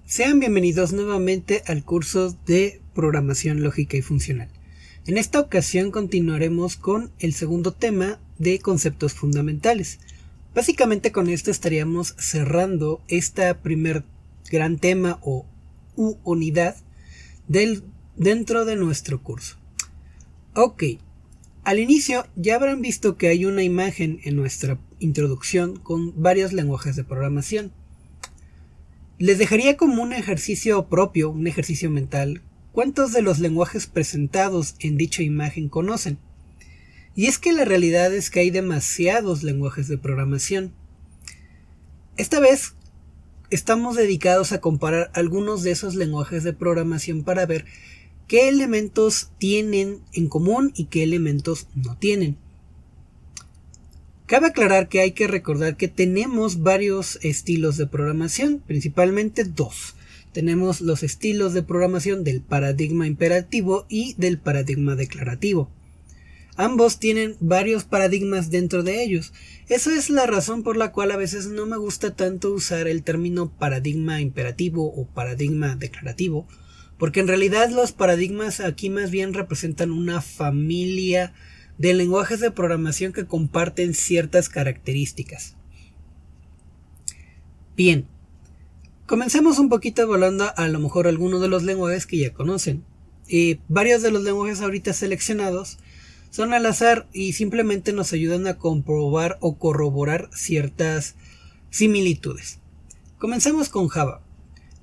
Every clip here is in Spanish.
Sean bienvenidos nuevamente al curso de Programación Lógica y Funcional. En esta ocasión continuaremos con el segundo tema de conceptos fundamentales. Básicamente con esto estaríamos cerrando esta primer gran tema o unidad dentro de nuestro curso. Ok, al inicio ya habrán visto que hay una imagen en nuestra introducción con varios lenguajes de programación. Les dejaría como un ejercicio propio, un ejercicio mental, cuántos de los lenguajes presentados en dicha imagen conocen. Y es que la realidad es que hay demasiados lenguajes de programación. Esta vez estamos dedicados a comparar algunos de esos lenguajes de programación para ver qué elementos tienen en común y qué elementos no tienen. Cabe aclarar que hay que recordar que tenemos varios estilos de programación, principalmente dos. Tenemos los estilos de programación del paradigma imperativo y del paradigma declarativo. Ambos tienen varios paradigmas dentro de ellos. Esa es la razón por la cual a veces no me gusta tanto usar el término paradigma imperativo o paradigma declarativo, porque en realidad los paradigmas aquí más bien representan una familia de lenguajes de programación que comparten ciertas características. Bien, comencemos un poquito volando a lo mejor algunos de los lenguajes que ya conocen. Varios de los lenguajes ahorita seleccionados son al azar y simplemente nos ayudan a comprobar o corroborar ciertas similitudes. Comencemos con Java.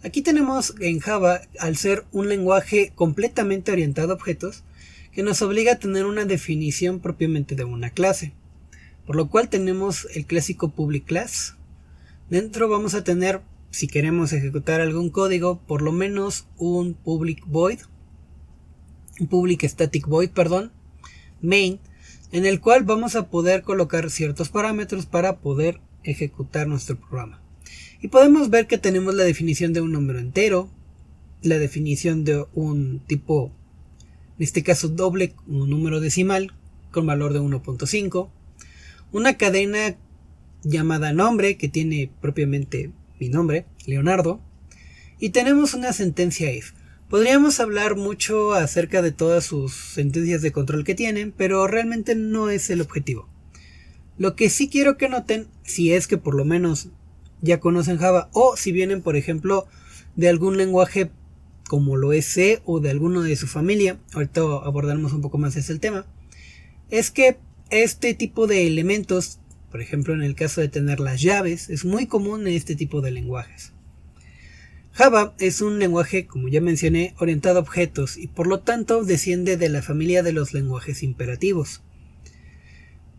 Aquí tenemos en Java, al ser un lenguaje completamente orientado a objetos, que nos obliga a tener una definición propiamente de una clase. Por lo cual tenemos el clásico public class. Dentro vamos a tener, si queremos ejecutar algún código, por lo menos un public static void, main, en el cual vamos a poder colocar ciertos parámetros para poder ejecutar nuestro programa. Y podemos ver que tenemos la definición de un número entero, la definición de un tipo, en este caso doble, un número decimal con valor de 1.5, una cadena llamada nombre que tiene propiamente mi nombre, Leonardo, y tenemos una sentencia if. Podríamos hablar mucho acerca de todas sus sentencias de control que tienen, pero realmente no es el objetivo. Lo que sí quiero que noten, si es que por lo menos ya conocen Java, o si vienen por ejemplo de algún lenguaje como lo es C o de alguno de su familia, ahorita abordaremos un poco más ese tema, es que este tipo de elementos, por ejemplo en el caso de tener las llaves, es muy común en este tipo de lenguajes. Java es un lenguaje, como ya mencioné, orientado a objetos y por lo tanto desciende de la familia de los lenguajes imperativos.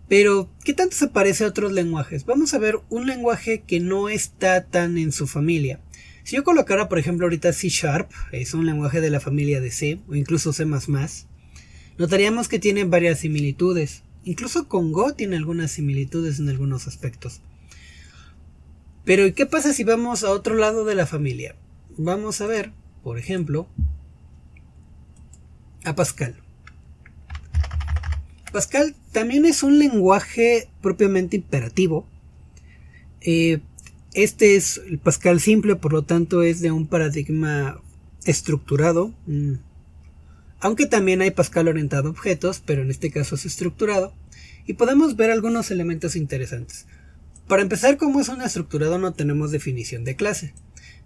Pero, ¿qué tanto se parece a otros lenguajes? Vamos a ver un lenguaje que no está tan en su familia. Si yo colocara, por ejemplo, ahorita C#, es un lenguaje de la familia de C, o incluso C++, notaríamos que tiene varias similitudes. Incluso con Go tiene algunas similitudes en algunos aspectos. Pero, ¿qué pasa si vamos a otro lado de la familia? Vamos a ver, por ejemplo, a Pascal. Pascal también es un lenguaje propiamente imperativo. Este es el Pascal simple, por lo tanto es de un paradigma estructurado. Aunque también hay Pascal orientado a objetos, pero en este caso es estructurado. Y podemos ver algunos elementos interesantes. Para empezar, como es un estructurado no tenemos definición de clase,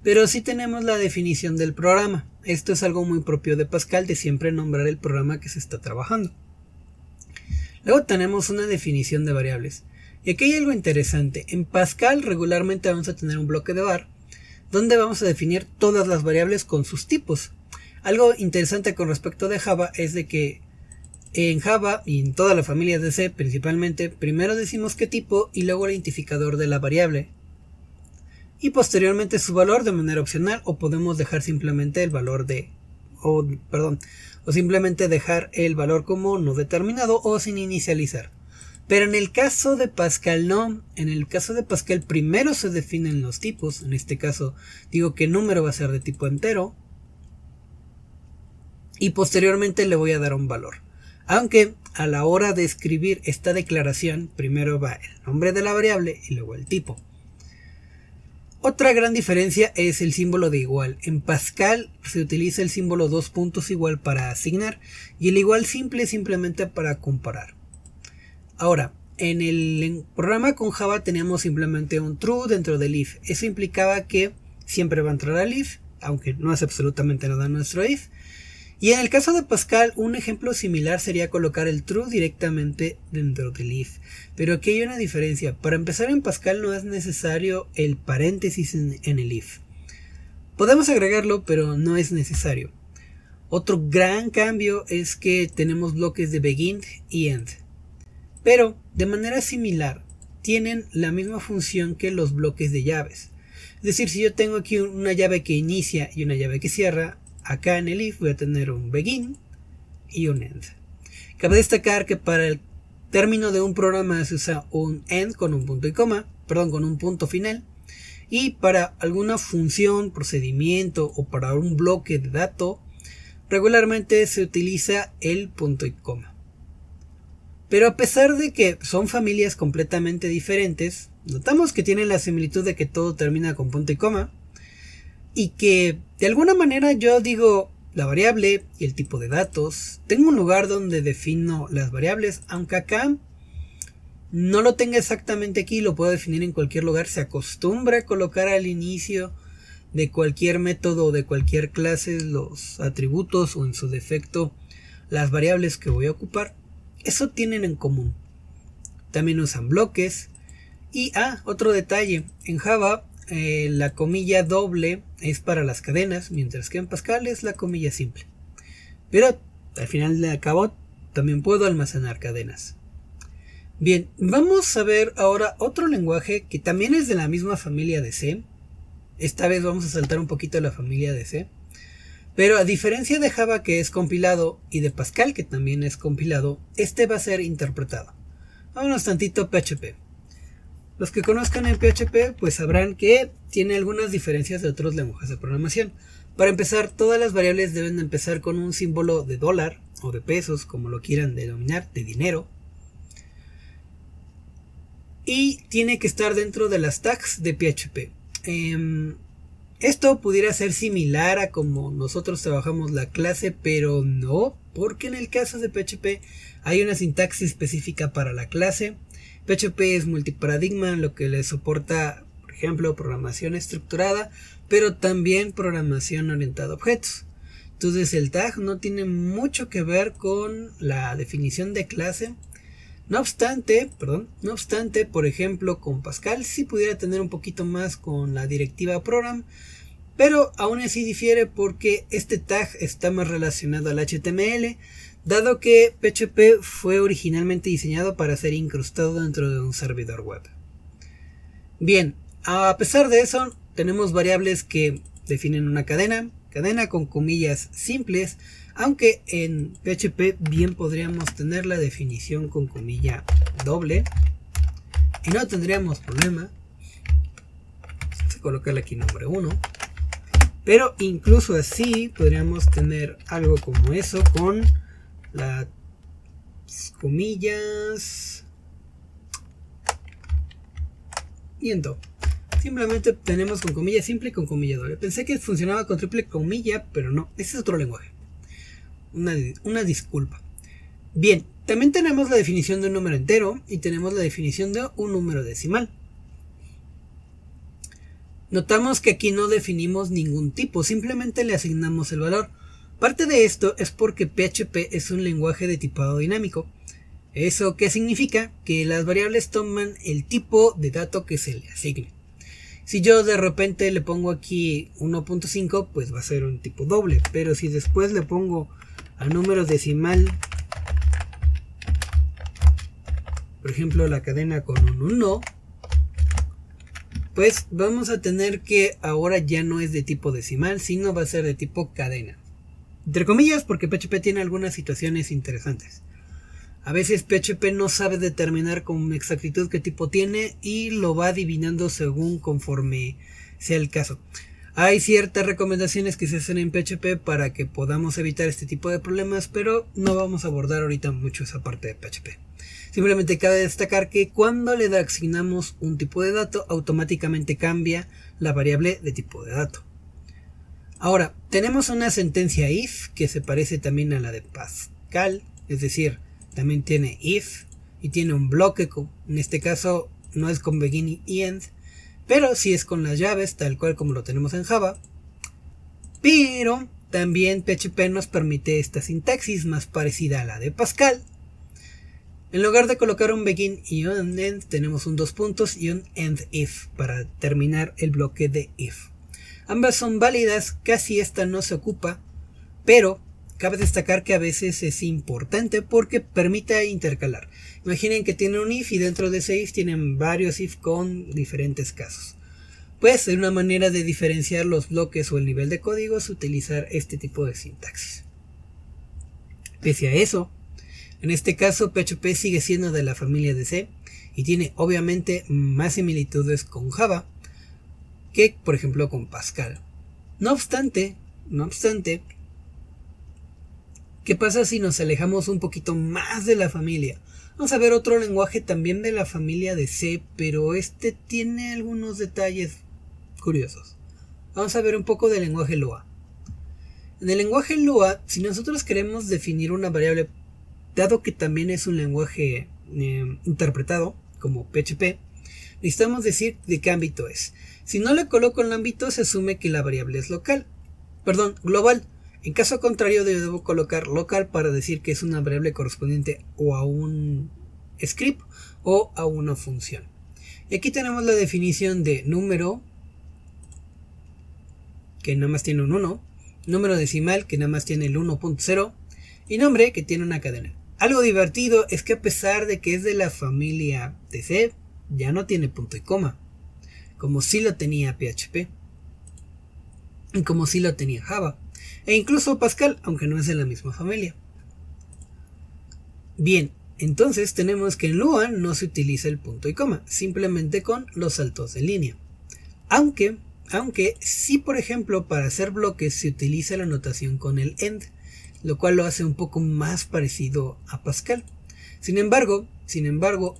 pero sí tenemos la definición del programa. Esto es algo muy propio de Pascal, de siempre nombrar el programa que se está trabajando. Luego tenemos una definición de variables. Y aquí hay algo interesante. En Pascal regularmente vamos a tener un bloque de var, donde vamos a definir todas las variables con sus tipos. Algo interesante con respecto de Java es de que en Java y en toda la familia de C principalmente, primero decimos qué tipo y luego el identificador de la variable. Y posteriormente su valor de manera opcional, o podemos dejar simplemente el valor o simplemente dejar el valor como no determinado o sin inicializar. Pero en el caso de Pascal no. En el caso de Pascal primero se definen los tipos. En este caso digo que el número va a ser de tipo entero. Y posteriormente le voy a dar un valor. Aunque a la hora de escribir esta declaración primero va el nombre de la variable y luego el tipo. Otra gran diferencia es el símbolo de igual. En Pascal se utiliza el símbolo dos puntos igual para asignar y el igual simple simplemente para comparar. Ahora, en el programa con Java teníamos simplemente un true dentro del if. Eso implicaba que siempre va a entrar al if, aunque no hace absolutamente nada en nuestro if. Y en el caso de Pascal, un ejemplo similar sería colocar el true directamente dentro del if. Pero aquí hay una diferencia. Para empezar, en Pascal no es necesario el paréntesis en el if. Podemos agregarlo, pero no es necesario. Otro gran cambio es que tenemos bloques de begin y end. Pero de manera similar, tienen la misma función que los bloques de llaves. Es decir, si yo tengo aquí una llave que inicia y una llave que cierra, acá en el if voy a tener un begin y un end. Cabe destacar que para el término de un programa se usa un end con un punto y coma, con un punto final. Y para alguna función, procedimiento o para un bloque de dato, regularmente se utiliza el punto y coma. Pero a pesar de que son familias completamente diferentes, notamos que tienen la similitud de que todo termina con punto y coma. Y que de alguna manera yo digo la variable y el tipo de datos. Tengo un lugar donde defino las variables, aunque acá no lo tenga exactamente aquí, lo puedo definir en cualquier lugar. Se acostumbra a colocar al inicio de cualquier método o de cualquier clase los atributos o en su defecto las variables que voy a ocupar. Eso tienen en común. También usan bloques. Y otro detalle, en Java la comilla doble es para las cadenas, mientras que en Pascal es la comilla simple. Pero al final de cabo también puedo almacenar cadenas. Bien, vamos a ver ahora otro lenguaje que también es de la misma familia de C. Esta vez vamos a saltar un poquito la familia de C. Pero a diferencia de Java, que es compilado, y de Pascal, que también es compilado, este va a ser interpretado. Vámonos tantito a PHP. Los que conozcan en PHP pues sabrán que tiene algunas diferencias de otros lenguajes de programación. Para empezar, todas las variables deben de empezar con un símbolo de dólar o de pesos, como lo quieran denominar, de dinero. Y tiene que estar dentro de las tags de PHP. Esto pudiera ser similar a como nosotros trabajamos la clase, pero no, porque en el caso de PHP hay una sintaxis específica para la clase. PHP es multiparadigma, lo que le soporta, por ejemplo, programación estructurada, pero también programación orientada a objetos. Entonces el tag no tiene mucho que ver con la definición de clase. No obstante, por ejemplo, con Pascal sí pudiera tener un poquito más con la directiva program, pero aún así difiere porque este tag está más relacionado al HTML, dado que PHP fue originalmente diseñado para ser incrustado dentro de un servidor web. Bien, a pesar de eso, tenemos variables que definen una cadena con comillas simples, aunque en PHP bien podríamos tener la definición con comilla doble y no tendríamos problema. Vamos a colocarle aquí nombre 1. Pero incluso así podríamos tener algo como eso con las comillas y en todo. Simplemente tenemos con comilla simple y con comilla doble. Pensé que funcionaba con triple comilla, pero no, ese es otro lenguaje. Una disculpa. Bien, también tenemos la definición de un número entero y tenemos la definición de un número decimal. Notamos que aquí no definimos ningún tipo, simplemente le asignamos el valor. Parte de esto es porque PHP es un lenguaje de tipado dinámico. ¿Eso qué significa? Que las variables toman el tipo de dato que se le asigne. Si yo de repente le pongo aquí 1.5, pues va a ser un tipo doble. Pero si después le pongo al número decimal, por ejemplo la cadena con un 1, pues vamos a tener que ahora ya no es de tipo decimal, sino va a ser de tipo cadena. Entre comillas, porque PHP tiene algunas situaciones interesantes. A veces PHP no sabe determinar con exactitud qué tipo tiene y lo va adivinando según conforme sea el caso. Hay ciertas recomendaciones que se hacen en PHP para que podamos evitar este tipo de problemas, pero no vamos a abordar ahorita mucho esa parte de PHP. Simplemente cabe destacar que cuando le asignamos un tipo de dato, automáticamente cambia la variable de tipo de dato. Ahora, tenemos una sentencia if que se parece también a la de Pascal, es decir, también tiene if y tiene un bloque, en este caso no es con begin y end, pero sí es con las llaves, tal cual como lo tenemos en Java. Pero también PHP nos permite esta sintaxis más parecida a la de Pascal. En lugar de colocar un begin y un end, tenemos un dos puntos y un end if para terminar el bloque de if. Ambas son válidas, casi esta no se ocupa, pero cabe destacar que a veces es importante porque permite intercalar. Imaginen que tienen un if y dentro de ese if tienen varios if con diferentes casos. Pues de una manera de diferenciar los bloques o el nivel de código es utilizar este tipo de sintaxis. Pese a eso, en este caso PHP sigue siendo de la familia de C y tiene obviamente más similitudes con Java que por ejemplo con Pascal. No obstante, ¿qué pasa si nos alejamos un poquito más de la familia? Vamos a ver otro lenguaje también de la familia de C, pero este tiene algunos detalles curiosos. Vamos a ver un poco del lenguaje Lua. En el lenguaje Lua, si nosotros queremos definir una variable, dado que también es un lenguaje interpretado como PHP, necesitamos decir de qué ámbito es. Si no le coloco el ámbito, se asume que la variable es global. En caso contrario, debo colocar local para decir que es una variable correspondiente o a un script o a una función. Y aquí tenemos la definición de número, que nada más tiene un 1, número decimal, que nada más tiene el 1.0, y nombre, que tiene una cadena. Algo divertido es que a pesar de que es de la familia de C, ya no tiene punto y coma, como si lo tenía PHP, y como si lo tenía Java, e incluso Pascal, aunque no es de la misma familia. Bien, entonces tenemos que en Lua no se utiliza el punto y coma, simplemente con los saltos de línea. Aunque sí, por ejemplo, para hacer bloques se utiliza la notación con el end, lo cual lo hace un poco más parecido a Pascal. Sin embargo,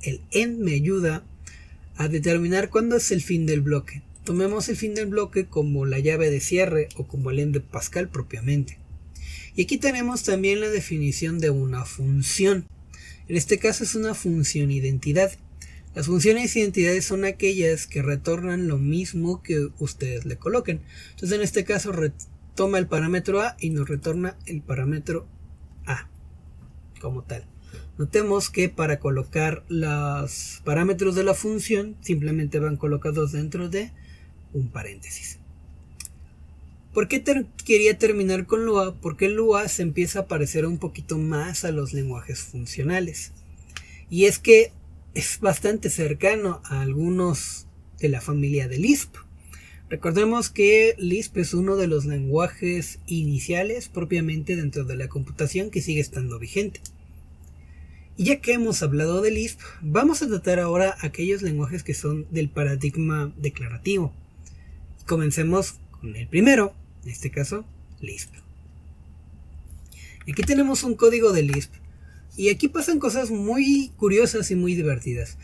el end me ayuda a determinar cuándo es el fin del bloque. Tomemos el fin del bloque como la llave de cierre o como el end de Pascal propiamente. Y aquí tenemos también la definición de una función. En este caso es una función identidad. Las funciones identidades son aquellas que retornan lo mismo que ustedes le coloquen. Entonces en este caso toma el parámetro A y nos retorna el parámetro A como tal. Notemos que para colocar los parámetros de la función simplemente van colocados dentro de un paréntesis. ¿Por qué quería terminar con Lua? Porque Lua se empieza a parecer un poquito más a los lenguajes funcionales. Y es que es bastante cercano a algunos de la familia de Lisp. Recordemos que Lisp es uno de los lenguajes iniciales propiamente dentro de la computación que sigue estando vigente. Y ya que hemos hablado de Lisp, vamos a tratar ahora aquellos lenguajes que son del paradigma declarativo. Comencemos con el primero, en este caso Lisp. Aquí tenemos un código de Lisp y aquí pasan cosas muy curiosas y muy divertidas.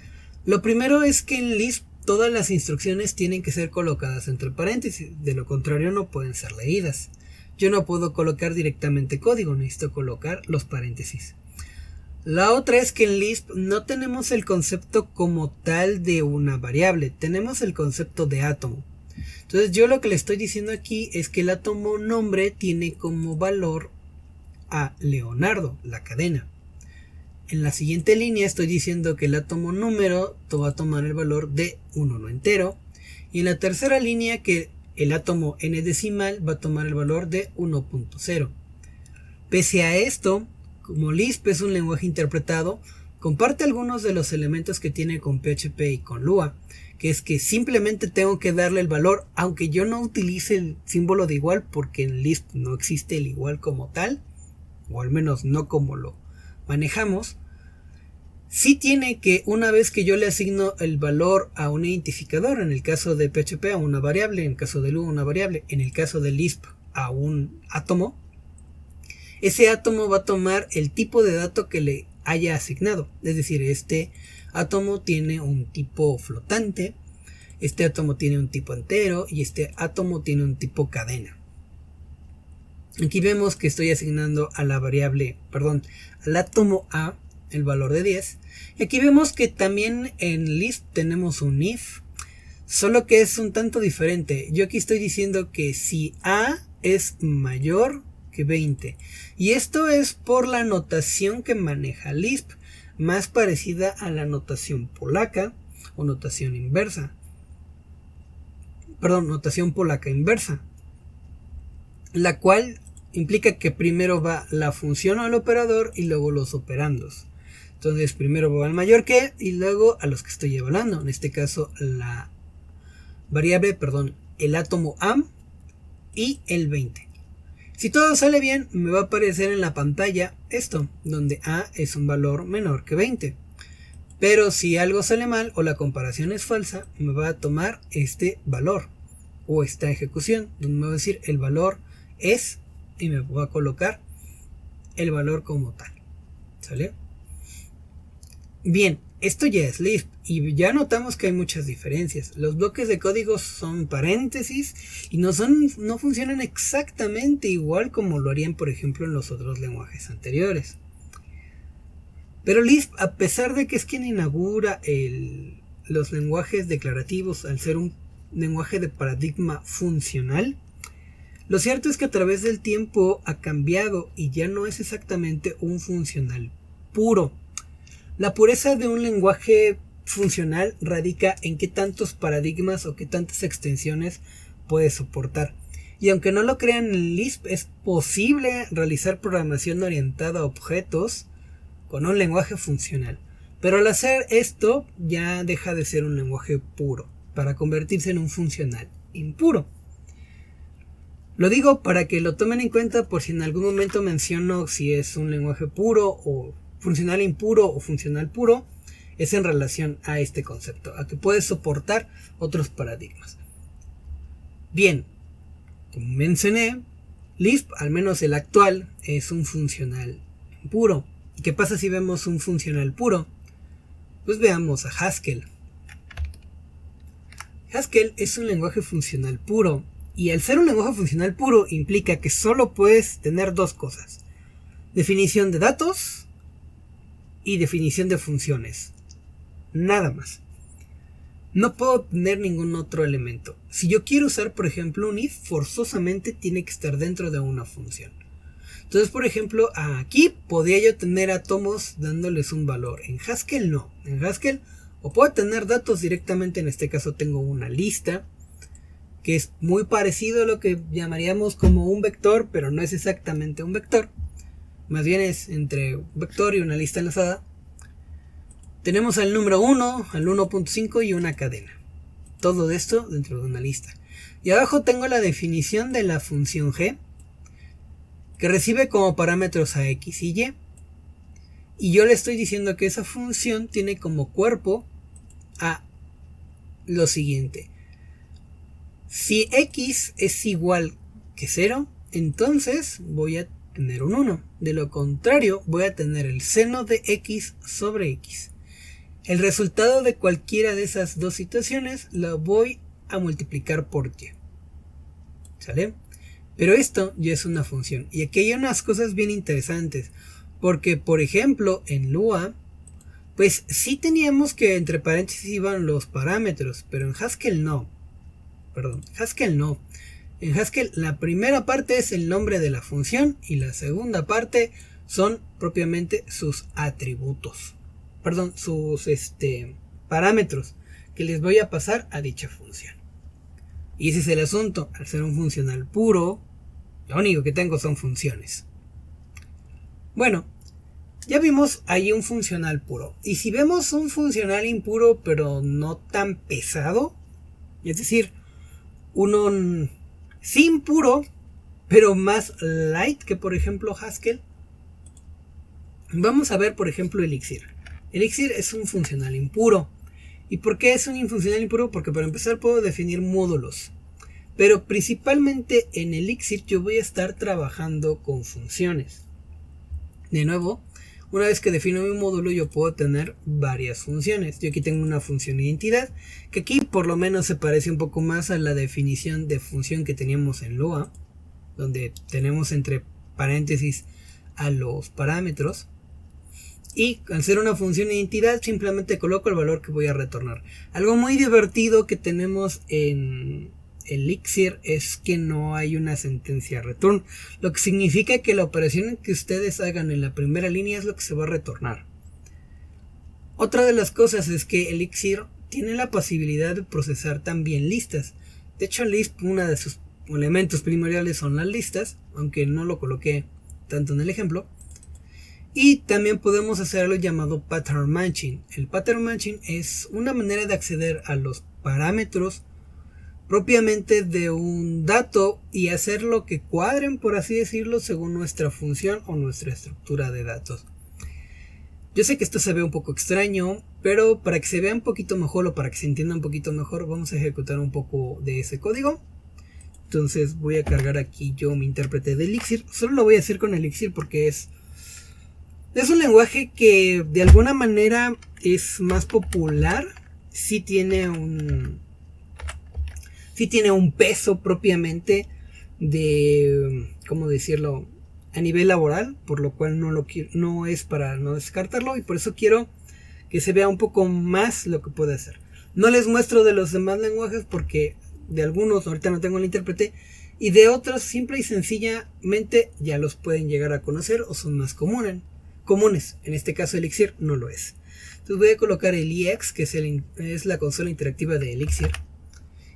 Lo primero es que en Lisp todas las instrucciones tienen que ser colocadas entre paréntesis, de lo contrario no pueden ser leídas. Yo no puedo colocar directamente código, necesito colocar los paréntesis. La otra es que en Lisp no tenemos el concepto como tal de una variable, tenemos el concepto de átomo. Entonces yo lo que le estoy diciendo aquí es que el átomo nombre tiene como valor a Leonardo, la cadena. En la siguiente línea estoy diciendo que el átomo número va a tomar el valor de un 1 entero. Y en la tercera línea que el átomo n decimal va a tomar el valor de 1.0. Pese a esto, como Lisp es un lenguaje interpretado, comparte algunos de los elementos que tiene con PHP y con Lua, que es que simplemente tengo que darle el valor, aunque yo no utilice el símbolo de igual, porque en Lisp no existe el igual como tal, o al menos no como lo manejamos. Sí tiene que, una vez que yo le asigno el valor a un identificador, en el caso de PHP a una variable, en el caso de Lua una variable, en el caso de Lisp a un átomo, ese átomo va a tomar el tipo de dato que le haya asignado. Es decir, este átomo tiene un tipo flotante, este átomo tiene un tipo entero y este átomo tiene un tipo cadena. Aquí vemos que estoy asignando a la variable, al átomo A el valor de 10. Y aquí vemos que también en Lisp tenemos un if, solo que es un tanto diferente. Yo aquí estoy diciendo que si A es mayor que 20. Y esto es por la notación que maneja Lisp, más parecida a la notación polaca o notación inversa. Notación polaca inversa, la cual implica que primero va la función al operador y luego los operandos. Entonces primero va al mayor que y luego a los que estoy evaluando. En este caso la variable, el átomo A y el 20. Si todo sale bien, me va a aparecer en la pantalla esto, donde A es un valor menor que 20. Pero si algo sale mal o la comparación es falsa, me va a tomar este valor o esta ejecución, donde me va a decir el valor es y me va a colocar el valor como tal. ¿Sale? Bien, esto ya es Lisp y ya notamos que hay muchas diferencias. Los bloques de código son paréntesis y no funcionan exactamente igual como lo harían, por ejemplo, en los otros lenguajes anteriores. Pero Lisp, a pesar de que es quien inaugura los lenguajes declarativos al ser un lenguaje de paradigma funcional, lo cierto es que a través del tiempo ha cambiado y ya no es exactamente un funcional puro. La pureza de un lenguaje funcional radica en qué tantos paradigmas o qué tantas extensiones puede soportar. Y aunque no lo crean, en Lisp es posible realizar programación orientada a objetos con un lenguaje funcional. Pero al hacer esto ya deja de ser un lenguaje puro para convertirse en un funcional impuro. Lo digo para que lo tomen en cuenta por si en algún momento menciono si es un lenguaje puro o funcional impuro o funcional puro, es en relación a este concepto, a que puede soportar otros paradigmas. Bien, como mencioné, Lisp, al menos el actual, es un funcional puro. ¿Y qué pasa si vemos un funcional puro? Pues veamos a Haskell. Haskell es un lenguaje funcional puro. Y al ser un lenguaje funcional puro implica que solo puedes tener dos cosas: definición de datos y definición de funciones. Nada más. No puedo tener ningún otro elemento. Si yo quiero usar, por ejemplo, un if, forzosamente tiene que estar dentro de una función. Entonces, por ejemplo, aquí podría yo tener átomos dándoles un valor. En Haskell no. En Haskell o puedo tener datos directamente, en este caso tengo una lista, que es muy parecido a lo que llamaríamos como un vector, pero no es exactamente un vector. Más bien es entre un vector y una lista enlazada. Tenemos al número 1, al 1.5 y una cadena. Todo esto dentro de una lista. Y abajo tengo la definición de la función g, que recibe como parámetros a x y y. Y yo le estoy diciendo que esa función tiene como cuerpo a lo siguiente. Si x es igual que 0, entonces voy a tener un 1. De lo contrario, voy a tener el seno de x sobre x. El resultado de cualquiera de esas dos situaciones lo voy a multiplicar por y. ¿Sale? Pero esto ya es una función. Y aquí hay unas cosas bien interesantes. Porque, por ejemplo, en Lua, pues sí teníamos que entre paréntesis iban los parámetros. Pero en Haskell no. Haskell no. En Haskell la primera parte es el nombre de la función y la segunda parte son propiamente sus atributos. Sus parámetros que les voy a pasar a dicha función. Y ese es el asunto. Al ser un funcional puro, lo único que tengo son funciones. Bueno, ya vimos ahí un funcional puro. Y si vemos un funcional impuro pero no tan pesado, es decir, uno sí impuro, pero más light que por ejemplo Haskell. Vamos a ver por ejemplo Elixir. Elixir es un funcional impuro. ¿Y por qué es un funcional impuro? Porque para empezar puedo definir módulos. Pero principalmente en Elixir yo voy a estar trabajando con funciones. De nuevo, Una vez que defino mi módulo, yo puedo tener varias funciones. Yo aquí tengo una función identidad, que aquí por lo menos se parece un poco más a la definición de función que teníamos en Lua, donde tenemos entre paréntesis a los parámetros. Y al ser una función identidad, simplemente coloco el valor que voy a retornar. Algo muy divertido que tenemos en Elixir es que no hay una sentencia return, lo que significa que la operación que ustedes hagan en la primera línea es lo que se va a retornar. Otra de las cosas es que Elixir tiene la posibilidad de procesar también listas. De hecho, Lisp, uno de sus elementos primordiales son las listas, aunque no lo coloqué tanto en el ejemplo. Y también podemos hacer algo llamado pattern matching. El pattern matching es una manera de acceder a los parámetros propiamente de un dato y hacer lo que cuadren, por así decirlo, según nuestra función o nuestra estructura de datos. Yo sé que esto se ve un poco extraño, pero para que se vea un poquito mejor o para que se entienda un poquito mejor, vamos a ejecutar un poco de ese código. Entonces voy a cargar aquí yo mi intérprete de Elixir. Solo lo voy a hacer con Elixir porque es un lenguaje que de alguna manera es más popular. Sí tiene un peso propiamente de, ¿cómo decirlo?, a nivel laboral, por lo cual no es para no descartarlo, y por eso quiero que se vea un poco más lo que puede hacer. No les muestro de los demás lenguajes porque de algunos ahorita no tengo el intérprete, y de otros simple y sencillamente ya los pueden llegar a conocer o son más comunes. En este caso Elixir no lo es. Entonces voy a colocar el EX, que es la consola interactiva de Elixir,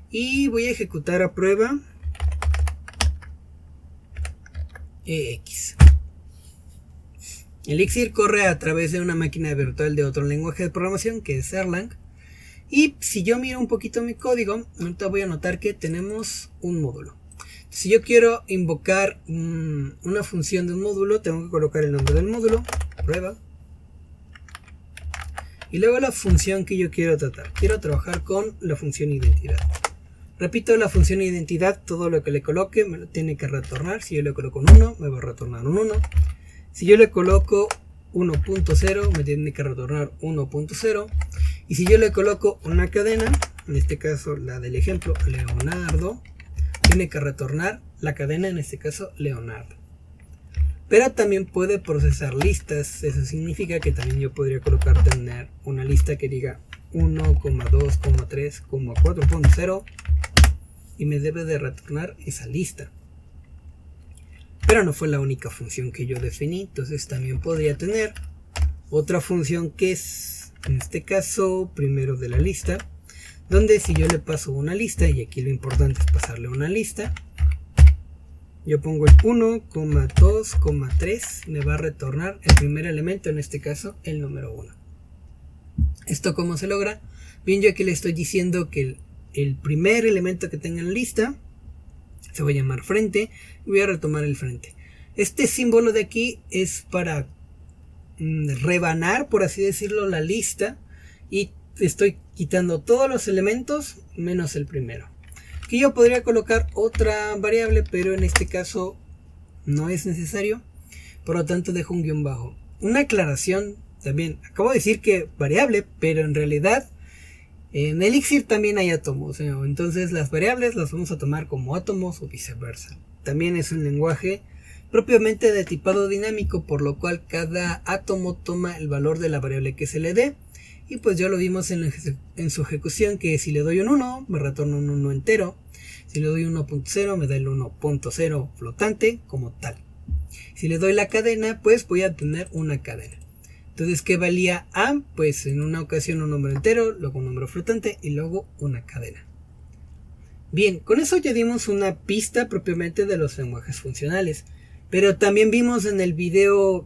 y voy a ejecutar a prueba EX. Elixir corre a través de una máquina virtual de otro lenguaje de programación que es Erlang. Y si yo miro un poquito mi código, ahorita voy a notar que tenemos un módulo. Si yo quiero invocar una función de un módulo, tengo que colocar el nombre del módulo, prueba, y luego la función que yo quiero tratar. Quiero trabajar con la función identidad. Repito, la función identidad, todo lo que le coloque me lo tiene que retornar. Si yo le coloco un 1, me va a retornar un 1. Si yo le coloco 1.0, me tiene que retornar 1.0. Y si yo le coloco una cadena, en este caso la del ejemplo Leonardo, tiene que retornar la cadena, en este caso Leonardo. Pero también puede procesar listas. Eso significa que también yo podría tener una lista que diga 1,2,3,4.0 y me debe de retornar esa lista. Pero no fue la única función que yo definí. Entonces también podría tener otra función que es, en este caso, primero de la lista, donde si yo le paso una lista, y aquí lo importante es pasarle una lista, yo pongo el 1,2,3, me va a retornar el primer elemento, en este caso el número 1. ¿Esto cómo se logra? Bien, yo aquí le estoy diciendo que el primer elemento que tenga en la lista se va a llamar frente, y voy a retomar el frente. Este símbolo de aquí es para rebanar, por así decirlo, la lista, y estoy quitando todos los elementos menos el primero. Aquí yo podría colocar otra variable, pero en este caso no es necesario, por lo tanto dejo un guión bajo. Una aclaración también, acabo de decir que variable, pero en realidad en Elixir también hay átomos, entonces las variables las vamos a tomar como átomos o viceversa. También es un lenguaje propiamente de tipado dinámico, por lo cual cada átomo toma el valor de la variable que se le dé. Y pues ya lo vimos en su ejecución, que si le doy un 1 me retorna un 1 entero. Si le doy 1.0 me da el 1.0 flotante como tal. Si le doy la cadena, pues voy a tener una cadena. Entonces, ¿qué valía A? Pues en una ocasión un número entero, luego un número flotante y luego una cadena. Bien, con eso ya dimos una pista propiamente de los lenguajes funcionales. Pero también vimos en el video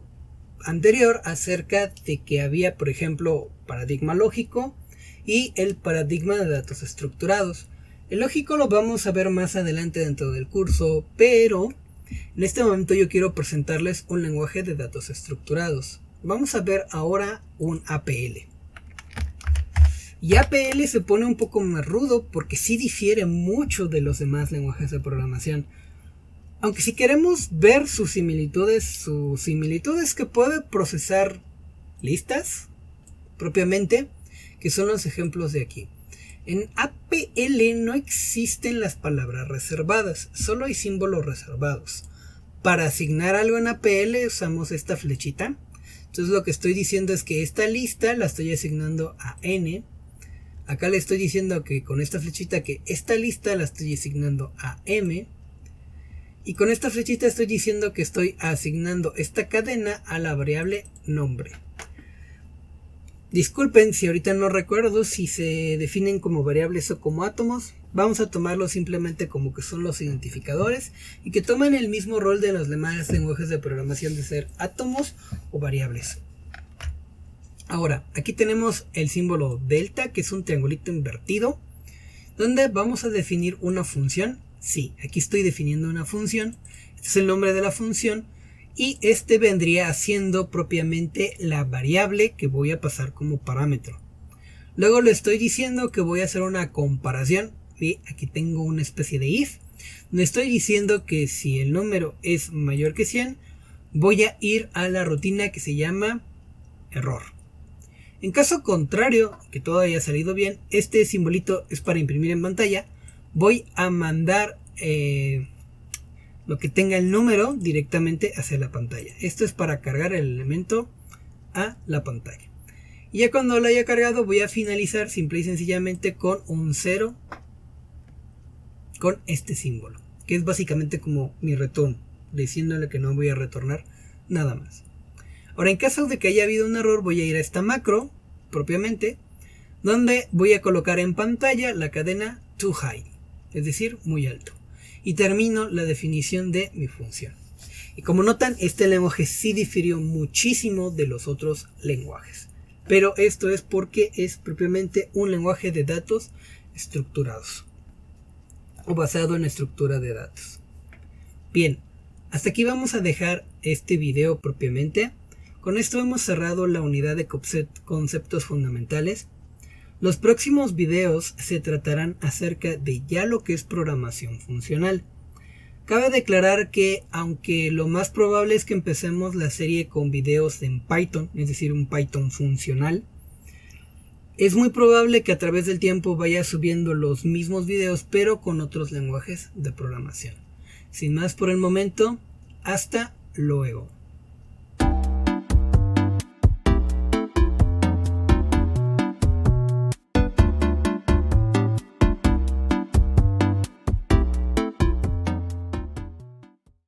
anterior acerca de que había, por ejemplo, paradigma lógico y el paradigma de datos estructurados. El lógico lo vamos a ver más adelante dentro del curso, pero en este momento yo quiero presentarles un lenguaje de datos estructurados. Vamos a ver ahora un APL. Y APL se pone un poco más rudo porque sí difiere mucho de los demás lenguajes de programación. Aunque si queremos ver sus similitudes que puede procesar listas propiamente, que son los ejemplos de aquí. En APL no existen las palabras reservadas, solo hay símbolos reservados. Para asignar algo en APL usamos esta flechita. Entonces lo que estoy diciendo es que esta lista la estoy asignando a N. Acá le estoy diciendo que con esta flechita que esta lista la estoy asignando a M. Y con esta flechita estoy diciendo que estoy asignando esta cadena a la variable nombre. Disculpen si ahorita no recuerdo si se definen como variables o como átomos. Vamos a tomarlo simplemente como que son los identificadores y que toman el mismo rol de los demás lenguajes de programación de ser átomos o variables. Ahora, aquí tenemos el símbolo delta, que es un triangulito invertido, donde vamos a definir una función. Sí, aquí estoy definiendo una función. Este es el nombre de la función. Y este vendría siendo propiamente la variable que voy a pasar como parámetro. Luego le estoy diciendo que voy a hacer una comparación. Y aquí tengo una especie de if. Le estoy diciendo que si el número es mayor que 100, voy a ir a la rutina que se llama error. En caso contrario, que todo haya salido bien, este simbolito es para imprimir en pantalla. Voy a mandar lo que tenga el número directamente hacia la pantalla. Esto es para cargar el elemento a la pantalla. Y ya cuando lo haya cargado voy a finalizar simple y sencillamente con un 0 con este símbolo, que es básicamente como mi retorno, diciéndole que no voy a retornar nada más. Ahora, en caso de que haya habido un error, voy a ir a esta macro propiamente, donde voy a colocar en pantalla la cadena too high, es decir, muy alto. Y termino la definición de mi función. Y como notan, este lenguaje sí difirió muchísimo de los otros lenguajes. Pero esto es porque es propiamente un lenguaje de datos estructurados. O basado en estructura de datos. Bien, hasta aquí vamos a dejar este video propiamente. Con esto hemos cerrado la unidad de conceptos fundamentales. Los próximos videos se tratarán acerca de ya lo que es programación funcional. Cabe declarar que aunque lo más probable es que empecemos la serie con videos en Python, es decir, un Python funcional, es muy probable que a través del tiempo vaya subiendo los mismos videos pero con otros lenguajes de programación. Sin más por el momento, hasta luego.